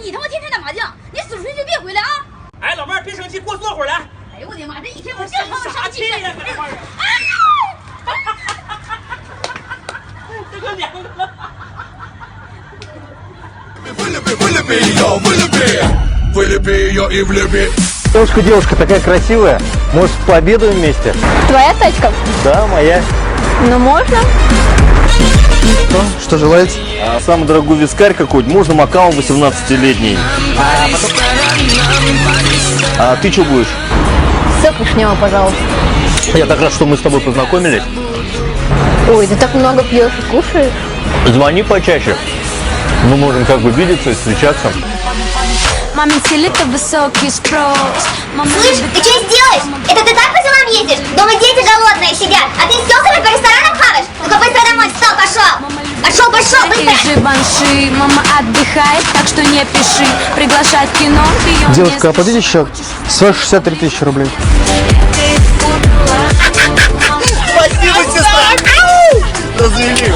你他妈天天打麻将，你死出去就别回来啊！哎，老妹儿别生气，给我坐会儿来。哎呦我的妈，这一天我这他妈生气呀，这玩意儿。这个娘的。Девушка, такая красивая. Может, пообедаем вместе? Твоя тачка? Да, моя. Ну, можно. Что желаете? Самый дорогой вискарь какой-нибудь. Можно макао 18-летний. А ты что будешь? Сок вишневый, пожалуйста. Я так рад, что мы с тобой познакомились. Ой, ты так много пьешь и кушаешь. Звони почаще. Мы можем как бы видеться и встречаться. Мамин селит высокий спрос. Слышь, ты что сделаешь? Это ты так по делам ездишь? Дома дети голодные сидят, а ты с тёлками по ресторанам хаваешь? Ну-ка быстро домой, встал, пошел! Пошел, быстро! Банши, мама отдыхает, так что не пиши. Приглашать в кино, ее Девушка, оплатите счет. 163 тысячи рублей. Спасибо, сестра! Развели!